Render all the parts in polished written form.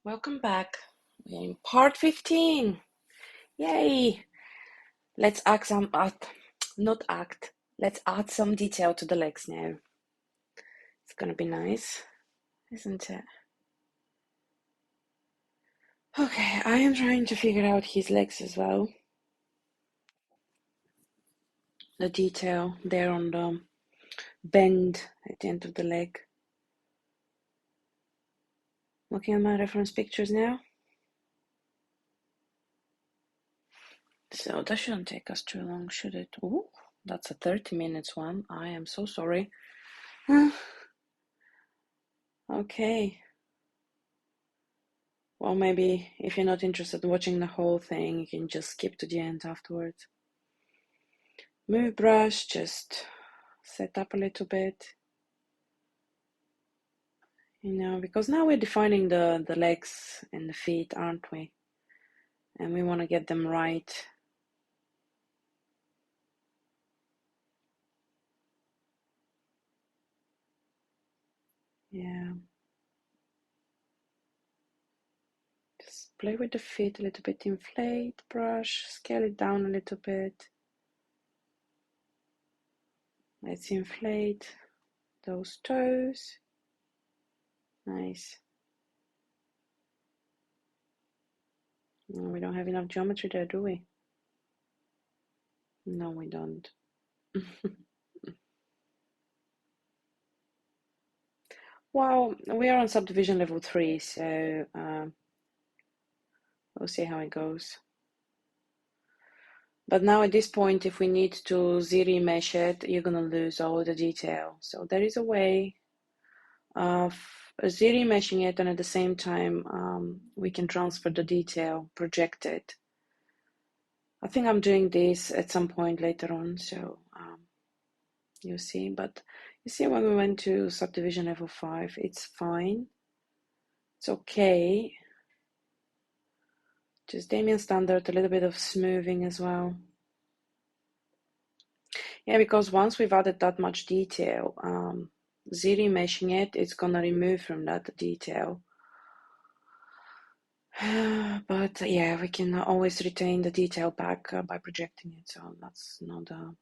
Welcome back. We're in part 15. Yay! Let's add some, let's add some detail to the legs now. It's gonna be nice, isn't it? Okay, I am trying to figure out his legs as well. The detail there on the bend at the end of the leg. Looking at my reference pictures now. So that shouldn't take us too long, should it? Ooh, that's a 30 minutes one. I am so sorry. Okay. Well, maybe if you're not interested in watching the whole thing, you can just skip to the end afterwards. Move brush, just set up a little bit. Because now we're defining the legs and the feet, aren't we? And we want to get them right. Yeah. Just play with the feet a little bit, inflate brush, scale it down a little bit. Let's inflate those toes. Nice. Oh, we don't have enough geometry there, do we? No, we don't. Well, we are on subdivision level 3, so we'll see how it goes. But now at this point, if we need to z-remesh it, you're going to lose all the detail. So there is a way of z-remeshing it, and at the same time, we can transfer the detail, project it. I think I'm doing this at some point later on, so you'll see. But you see, when we went to subdivision level 5, it's fine. It's okay. Just Damien standard, a little bit of smoothing as well. Yeah, because once we've added that much detail, z-remeshing it, it's gonna remove from that detail. But yeah, we can always retain the detail back by projecting it, so that's not a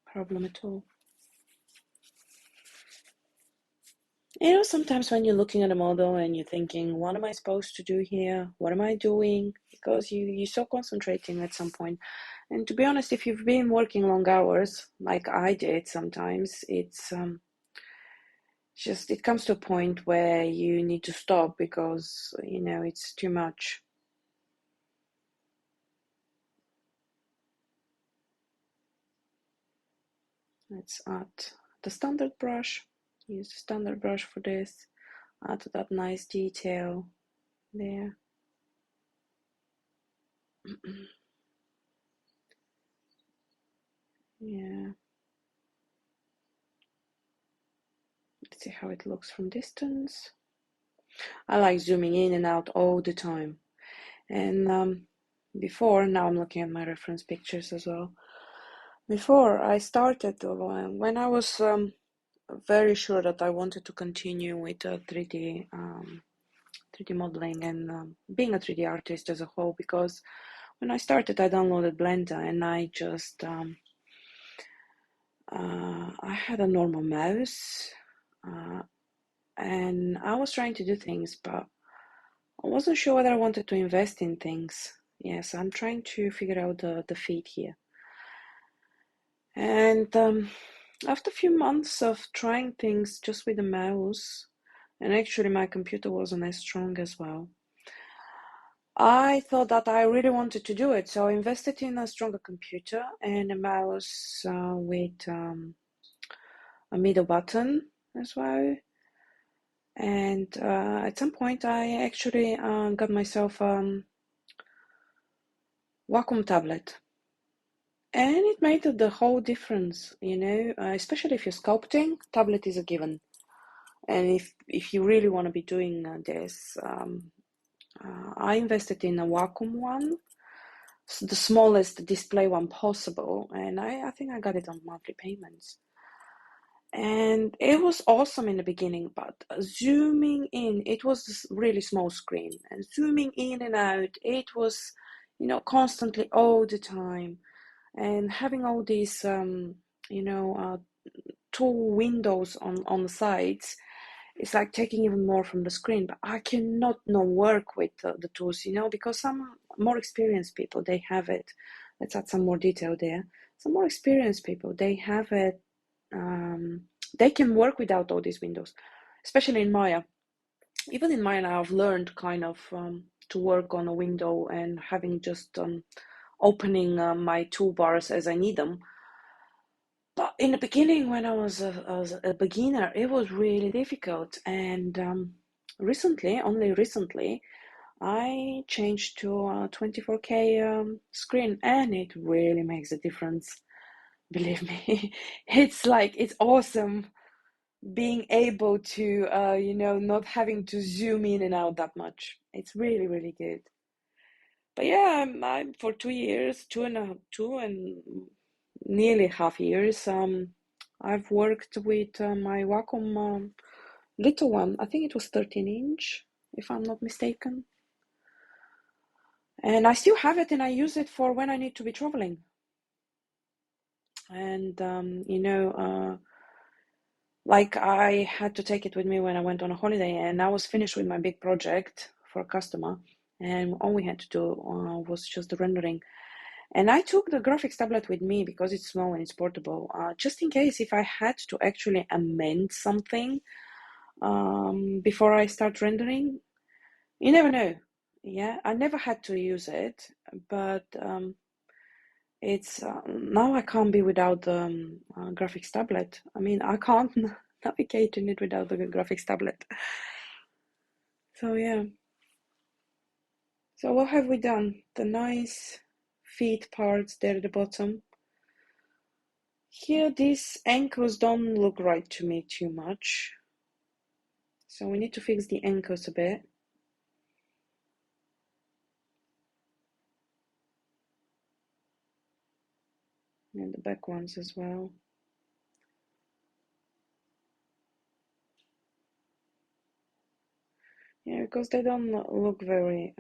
problem at all. Sometimes when you're looking at a model and you're thinking, what am I supposed to do here? What am I doing? Because you're so concentrating at some point. And to be honest, if you've been working long hours, like I did sometimes, it's just, it comes to a point where you need to stop because, it's too much. Let's add the standard brush. Use the standard brush for this. Add that nice detail there. Yeah. Let's see how it looks from distance. I like zooming in and out all the time. And now I'm looking at my reference pictures as well. Before I started, when I was very sure that I wanted to continue with 3D modeling and being a 3D artist as a whole, because when I started, I downloaded Blender and I just I had a normal mouse and I was trying to do things, but I wasn't sure whether I wanted to invest in things. Yes, I'm trying to figure out the feed here. And after a few months of trying things just with the mouse, and actually my computer wasn't as strong as well, I thought that I really wanted to do it. So I invested in a stronger computer and a mouse with a middle button as well. And at some point, I actually got myself Wacom tablet. And it made the whole difference, especially if you're sculpting, tablet is a given. And if you really want to be doing this, I invested in a Wacom one, the smallest display one possible, and I think I got it on monthly payments. And it was awesome in the beginning, but zooming in, it was this really small screen, and zooming in and out, it was, constantly all the time. And having all these, two windows on the sides, it's like taking even more from the screen. But I cannot not work with the tools, because some more experienced people, they have it. Let's add some more detail there. Some more experienced people, they have it. They can work without all these windows, especially in Maya. Even in Maya, I've learned kind of to work on a window and having just opening my toolbars as I need them. But in the beginning, when I was a beginner, it was really difficult. And only recently, I changed to a 24K screen, and it really makes a difference. Believe me, it's awesome being able to, not having to zoom in and out that much. It's really, really good. But yeah, I'm for 2 years, two and nearly half years. I've worked with my Wacom little one. I think it was 13-inch, if I'm not mistaken. And I still have it, and I use it for when I need to be traveling. And like I had to take it with me when I went on a holiday, and I was finished with my big project for a customer, and all we had to do was just the rendering. And I took the graphics tablet with me because it's small and it's portable, just in case if I had to actually amend something before I start rendering. You never know. Yeah, I never had to use it, but it's now I can't be without the graphics tablet. I mean, I can't navigate in it without the graphics tablet. So yeah. So what have we done? The nice feet parts there at the bottom. Here, these ankles don't look right to me too much. So we need to fix the ankles a bit. And the back ones as well. Yeah, because they don't look very,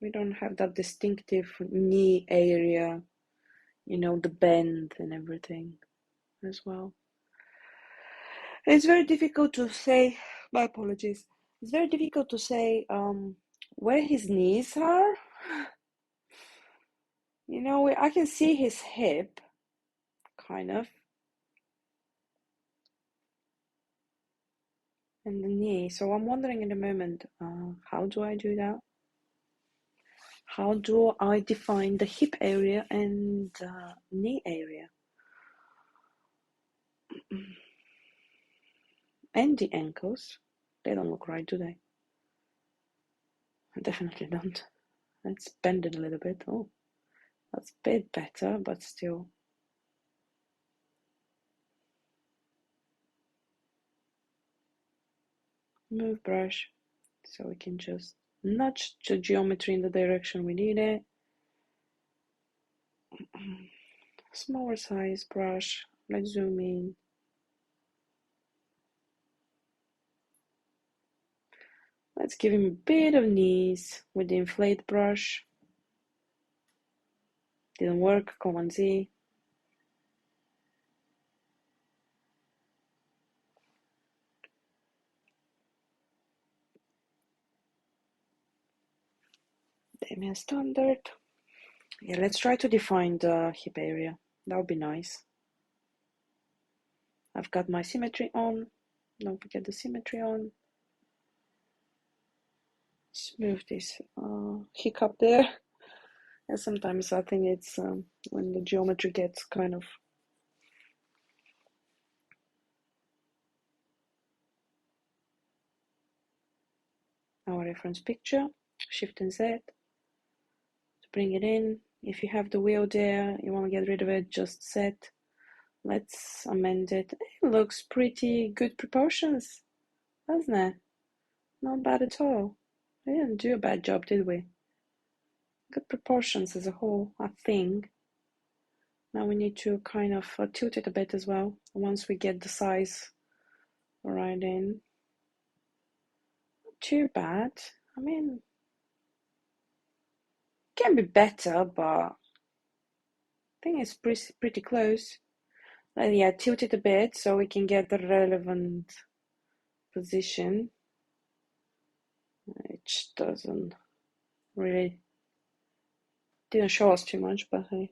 we don't have that distinctive knee area, the bend and everything as well. It's very difficult to say, my apologies. It's very difficult to say where his knees are. I can see his hip, kind of, and the knee. So I'm wondering in a moment, how do I do that? How do I define the hip area and knee area? And the ankles. They don't look right, do they? I definitely don't. Let's bend it a little bit. Oh, that's a bit better, but still. Move brush. So we can just nudge the geometry in the direction we need it. Smaller size brush. Let's zoom in. Let's give him a bit of knees with the inflate brush. Didn't work. Command Z. Damien standard. Yeah, let's try to define the hip area. That would be nice. I've got my symmetry on. Don't forget the symmetry on. Smooth this hiccup there. And sometimes I think it's when the geometry gets kind of our reference picture. Shift and Z to bring it in. If you have the wheel there, you want to get rid of it, just set. Let's amend it. It looks pretty good proportions, doesn't it? Not bad at all. We didn't do a bad job, did we? Good proportions as a whole, I think. Now we need to kind of tilt it a bit as well once we get the size right in. Not too bad. I mean, can be better, but I think it's pretty close. Yeah, tilt it a bit so we can get the relevant position, which doesn't really didn't show us too much, but hey.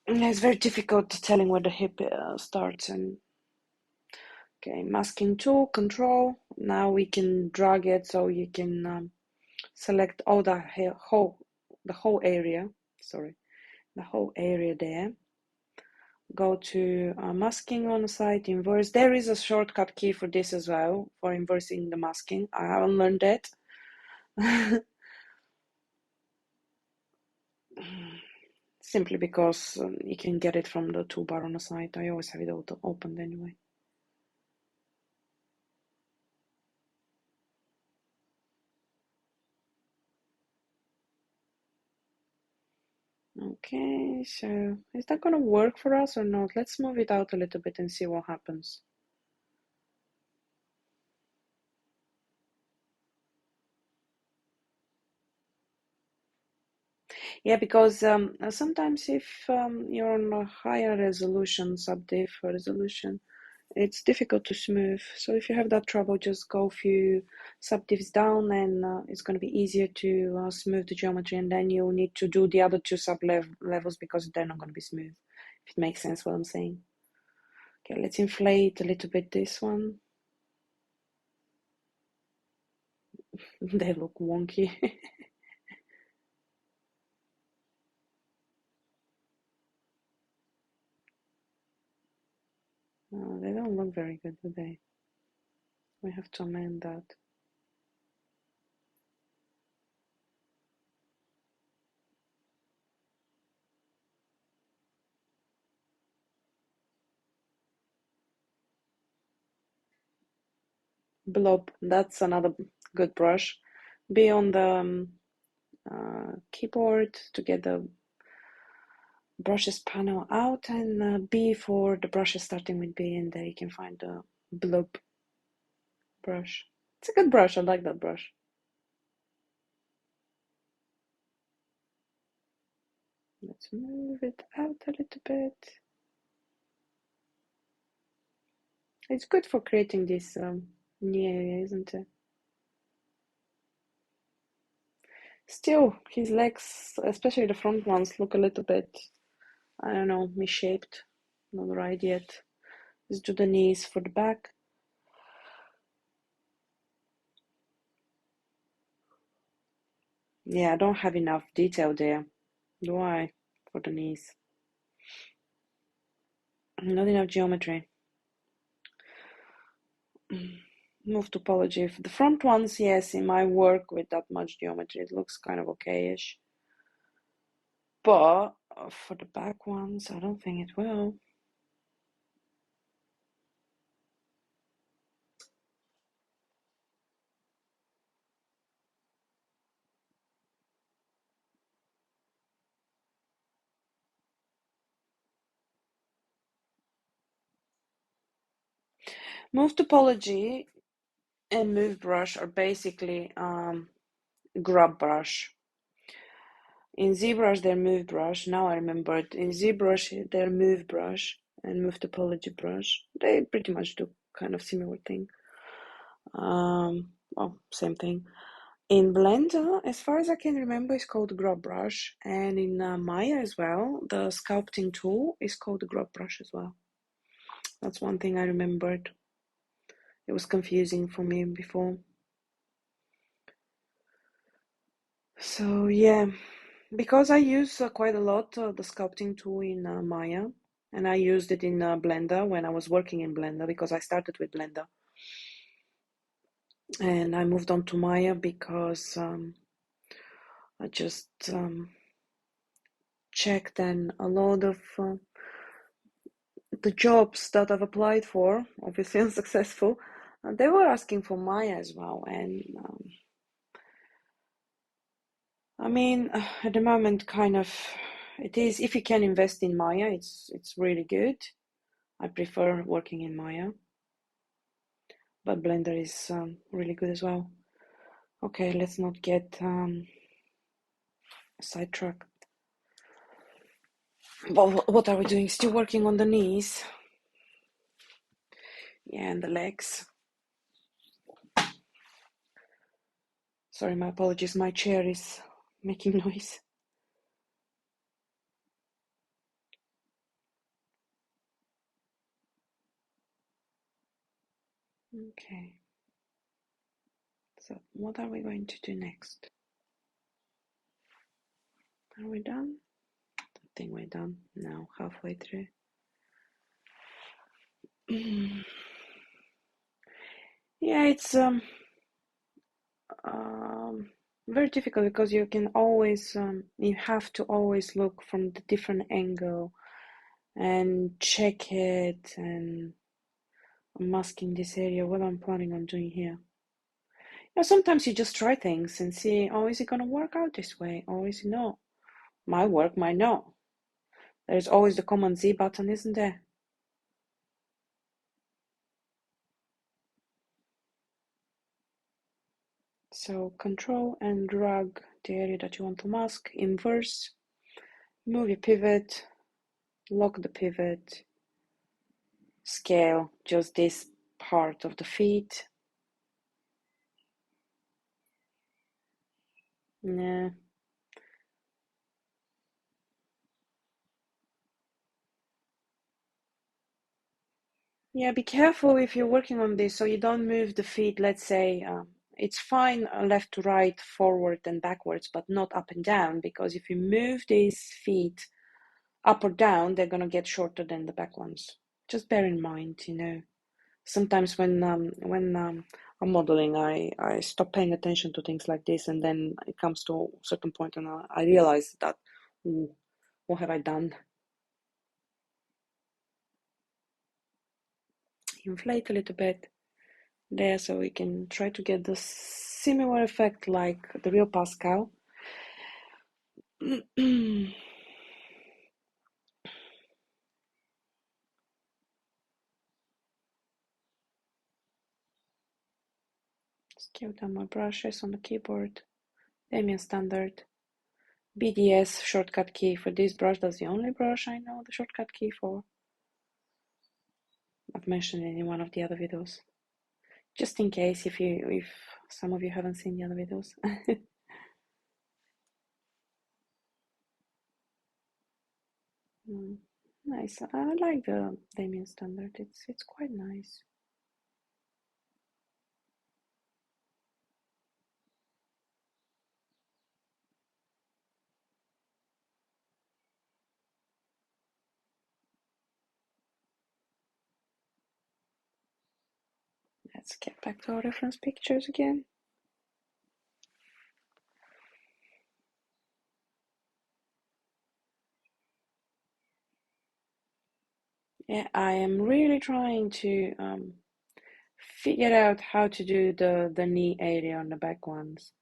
It's very difficult telling where the hip starts. And okay, masking tool, control. Now we can drag it so you can select all the whole area. Sorry, the whole area there. Go to masking on the side, inverse. There is a shortcut key for this as well, for inversing the masking. I haven't learned it. Simply because you can get it from the toolbar on the side. I always have it opened anyway. Okay, so is that going to work for us or not? Let's move it out a little bit and see what happens. Yeah, because sometimes if you're on a higher resolution, sub-diff resolution, it's difficult to smooth. So if you have that trouble, just go a few sub-diffs down and it's going to be easier to smooth the geometry, and then you'll need to do the other two sub-levels because they're not going to be smooth, if it makes sense what I'm saying. Okay, let's inflate a little bit this one. They look wonky. They don't look very good, do they? We have to amend that. Blob, that's another good brush. Be on the keyboard to get the brushes panel out, and B for the brushes starting with B, and there you can find the blob brush. It's a good brush, I like that brush. Let's move it out a little bit. It's good for creating this new area, isn't it? Still, his legs, especially the front ones, look a little bit, I don't know, misshaped. Not right yet. Let's do the knees for the back. Yeah, I don't have enough detail there, do I? For the knees. Not enough geometry. Move topology. For the front ones, yes, in my work with that much geometry, it looks kind of okay-ish. But for the back ones, I don't think it will. Move topology and move brush are basically grab brush. In ZBrush, they're move brush. Now I remembered. In ZBrush, they're move brush and move topology brush. They pretty much do kind of similar thing. Well, same thing. In Blender, as far as I can remember, it's called grab brush, and in Maya as well, the sculpting tool is called the grab brush as well. That's one thing I remembered. It was confusing for me before. So yeah, because I use quite a lot the sculpting tool in Maya, and I used it in Blender when I was working in Blender, because I started with Blender. And I moved on to Maya because I just checked, and a lot of the jobs that I've applied for, obviously unsuccessful, they were asking for Maya as well. And I mean, at the moment, kind of, it is, if you can invest in Maya, it's really good. I prefer working in Maya, but Blender is really good as well. Okay, let's not get sidetracked. But what are we doing? Still working on the knees. Yeah, and the legs. Sorry, my apologies. My chair is making noise. Okay. So what are we going to do next? Are we done? I think we're done now, halfway through. Yeah, it's very difficult because you can always you have to always look from the different angle and check it, and I'm masking this area. What I'm planning on doing here. Yeah, sometimes you just try things and see, oh, is it gonna work out this way, or is it not? Might work, might not. There's always the Command Z button, isn't there? So Control and drag the area that you want to mask, inverse, move your pivot, lock the pivot, scale just this part of the feet. Nah. Yeah, be careful if you're working on this so you don't move the feet. Let's say it's fine left to right, forward and backwards, but not up and down, because if you move these feet up or down, they're gonna get shorter than the back ones. Just bear in mind, you know. Sometimes when I'm modeling, I stop paying attention to things like this, and then it comes to a certain point, and I realize that, ooh, what have I done? Inflate a little bit there so we can try to get the similar effect like the real Pascal. Scale down my brushes on the keyboard. Damien Standard. BDS shortcut key for this brush. That's the only brush I know the shortcut key for. I've mentioned it in one of the other videos. Just in case if some of you haven't seen the other videos. Nice. I like the Damien Standard. It's quite nice. Let's get back to our reference pictures again. Yeah, I am really trying to figure out how to do the knee area on the back ones.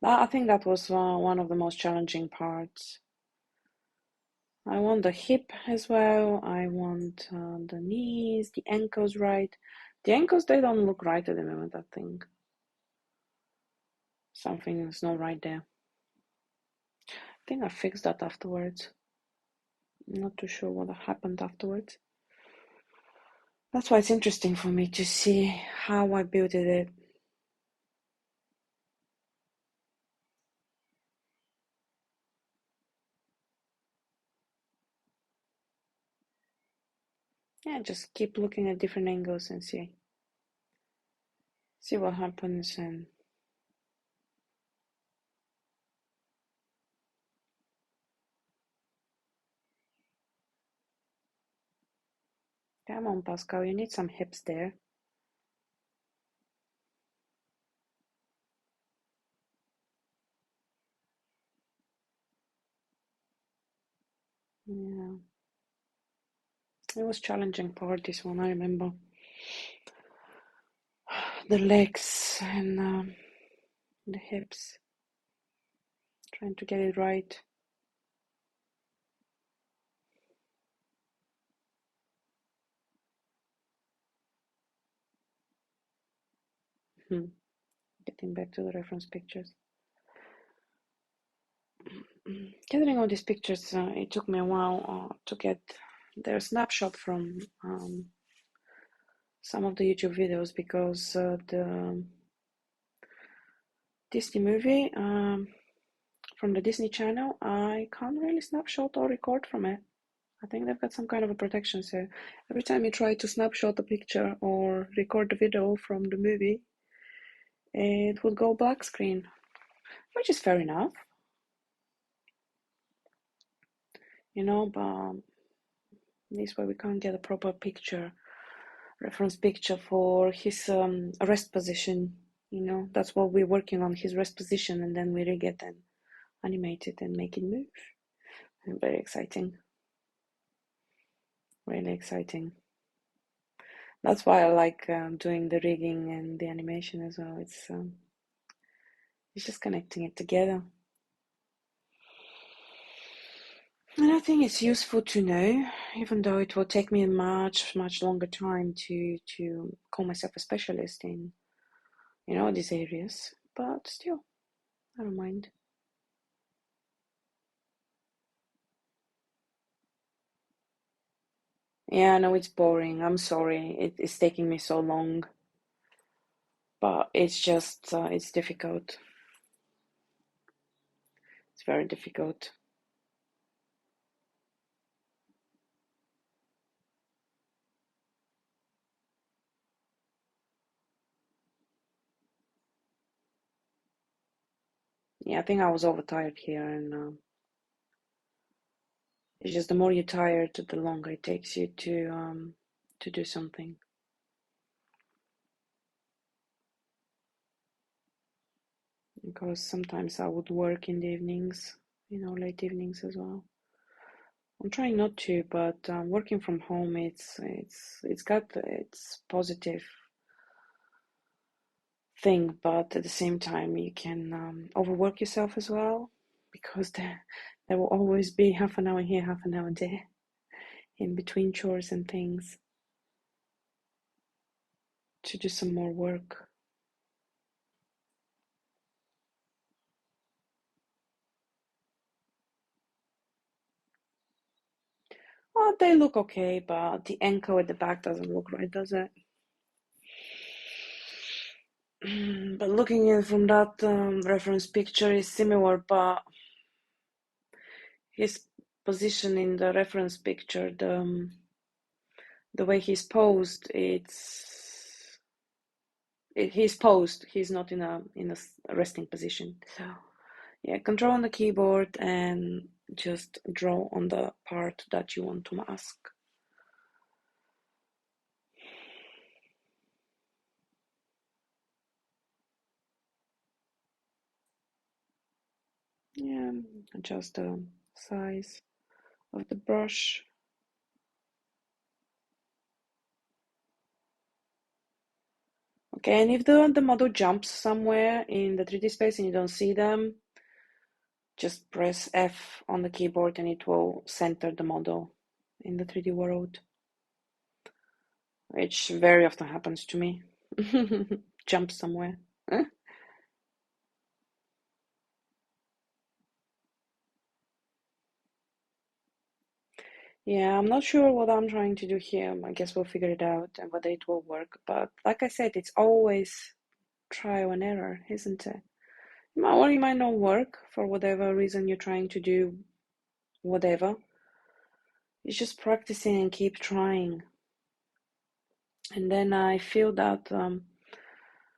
I think that was one of the most challenging parts. I want the hip as well. I want the knees, the ankles right. The ankles, they don't look right at the moment, I think. Something is not right there. I think I fixed that afterwards. I'm not too sure what happened afterwards. That's why it's interesting for me to see how I built it. Yeah, just keep looking at different angles and see what happens. And come on, Pascal, you need some hips there. Yeah, it was challenging part, this one, I remember. The legs and the hips. Trying to get it right. Getting back to the reference pictures. Gathering all these pictures, it took me a while to get their snapshot from some of the YouTube videos, because the Disney movie from the Disney Channel, I can't really snapshot or record from it. I think they've got some kind of a protection, so every time you try to snapshot a picture or record the video from the movie, it would go black screen, which is fair enough, you know, but this way we can't get a proper picture, reference picture for his rest position, you know. That's what we're working on, his rest position, and then we really get and animate it and make it move. And very exciting. Really exciting. That's why I like doing the rigging and the animation as well. It's just connecting it together. And I think it's useful to know, even though it will take me a much longer time to call myself a specialist in, you know, these areas. But still, I don't mind. Yeah, I know it's boring. I'm sorry. It's taking me so long. But it's just, it's difficult. It's very difficult. Yeah, I think I was overtired here, and it's just the more you're tired, the longer it takes you to do something. Because sometimes I would work in the evenings, you know, late evenings as well. I'm trying not to, but working from home, it's got its positive thing, but at the same time you can overwork yourself as well, because there will always be half an hour here, half an hour there, in between chores and things, to do some more work. Well, they look okay, but the anchor at the back doesn't look right, does it? But looking at from that reference picture is similar, but his position in the reference picture, the way he's posed, he's posed. He's not in a resting position. So yeah, control on the keyboard and just draw on the part that you want to mask. Yeah, adjust the size of the brush. Okay, and if the model jumps somewhere in the 3D space and you don't see them, just press F on the keyboard and it will center the model in the 3D world, which very often happens to me. Jump somewhere. Yeah, I'm not sure what I'm trying to do here. I guess we'll figure it out and whether it will work. But like I said, it's always trial and error, isn't it? Or it might not work for whatever reason you're trying to do whatever. It's just practicing and keep trying. And then I feel that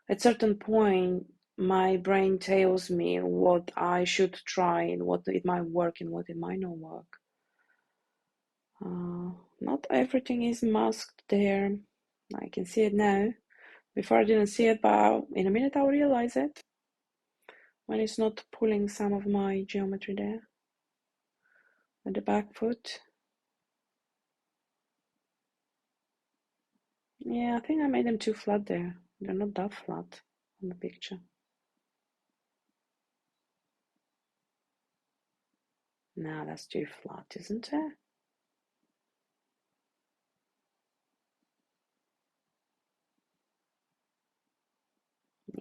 at certain point, my brain tells me what I should try and what it might work and what it might not work. Not everything is masked there. I can see it now. Before I didn't see it, but in a minute I'll realize it when it's not pulling some of my geometry there at the back foot. Yeah, I think I made them too flat there. They're not that flat on the picture. No, that's too flat, isn't it?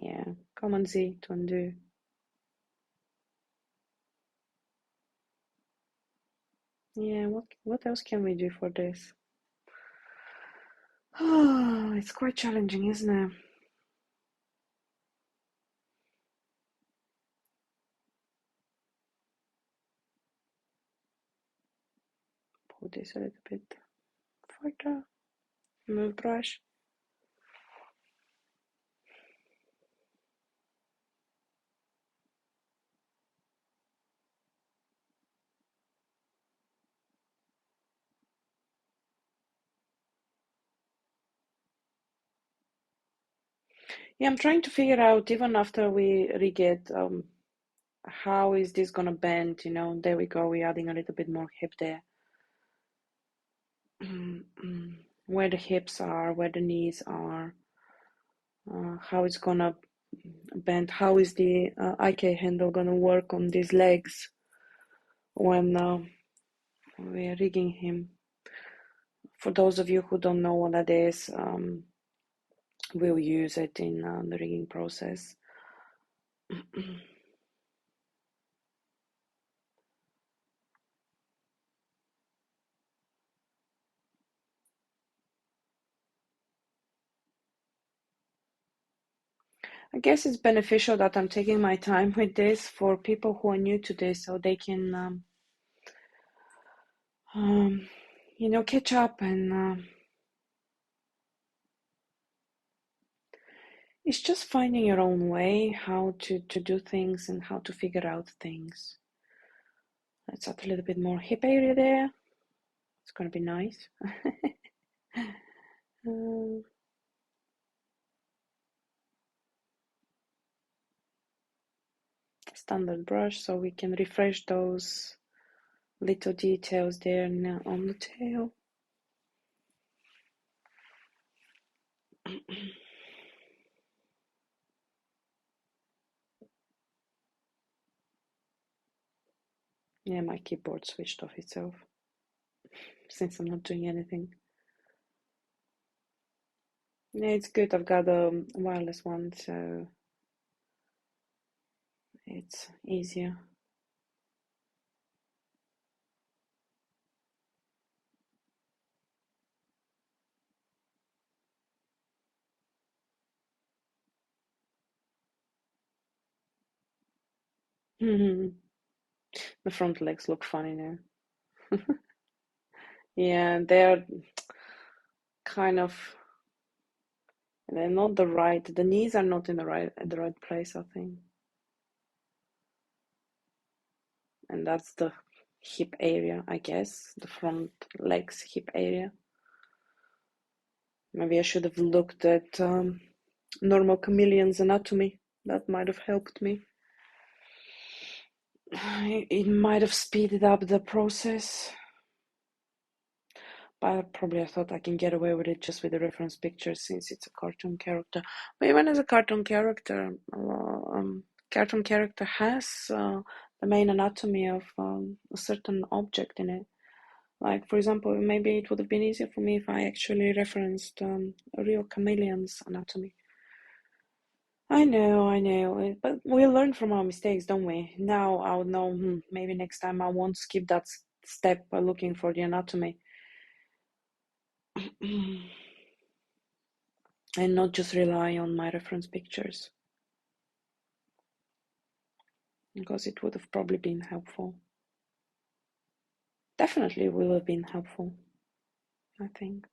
Yeah, Command Z to undo. Yeah, what else can we do for this? Oh, it's quite challenging, isn't it? Pull this a little bit further. Move brush. Yeah, I'm trying to figure out, even after we re-get, how is this gonna bend, you know? There we go, we're adding a little bit more hip there. Where the hips are, where the knees are, how it's gonna bend, how is the IK handle gonna work on these legs when we're rigging him. For those of you who don't know what that is, we'll use it in the rigging process. I guess it's beneficial that I'm taking my time with this for people who are new to this, so they can, you know, catch up. And it's just finding your own way, how to do things and how to figure out things. Let's add a little bit more hip area there. It's gonna be nice. Standard brush, so we can refresh those little details there now on the tail. Yeah, my keyboard switched off itself since I'm not doing anything. Yeah, it's good. I've got a wireless one, so it's easier. The front legs look funny now. Yeah, they're kind of, they're not the right, the knees are not in the right place, I think. And that's the hip area, I guess, the front legs hip area. Maybe I should have looked at normal chameleon's anatomy. That might have helped me. It might have speeded up the process. But probably I thought I can get away with it just with the reference picture since it's a cartoon character. But even as a cartoon character has the main anatomy of a certain object in it. Like, for example, maybe it would have been easier for me if I actually referenced a real chameleon's anatomy. I know, but we learn from our mistakes, don't we? Now I'll know, maybe next time I won't skip that step by looking for the anatomy. And not just rely on my reference pictures, because it would have probably been helpful. Definitely will have been helpful, I think.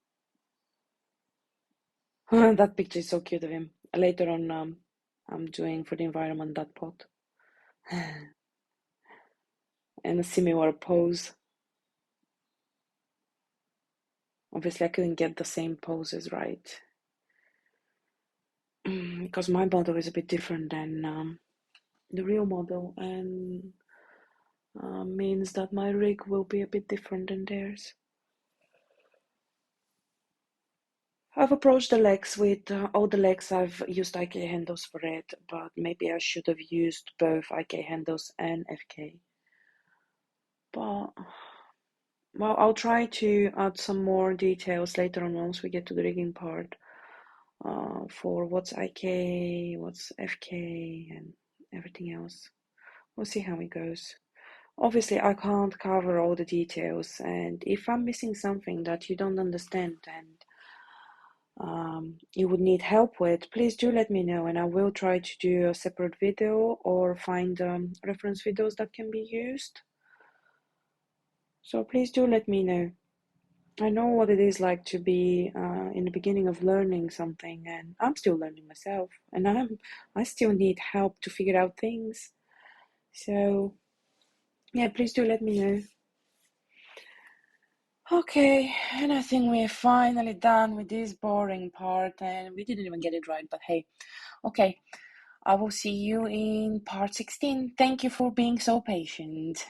That picture is so cute of him. Later on, I'm doing for the environment that pot. And a similar pose. Obviously, I couldn't get the same poses right. Because my model is a bit different than the real model, and means that my rig will be a bit different than theirs. I've approached the legs with all the legs. I've used IK handles for it, but maybe I should have used both IK handles and FK. But, well, I'll try to add some more details later on once we get to the rigging part, for what's IK, what's FK, and everything else. We'll see how it goes. Obviously, I can't cover all the details, and if I'm missing something that you don't understand and you would need help with, please do let me know, and I will try to do a separate video or find reference videos that can be used. So please do let me know. I know what it is like to be in the beginning of learning something, and I'm still learning myself, and I still need help to figure out things. So yeah, please do let me know. Okay, and I think we're finally done with this boring part, and we didn't even get it right, but hey. Okay, I will see you in part 16. Thank you for being so patient.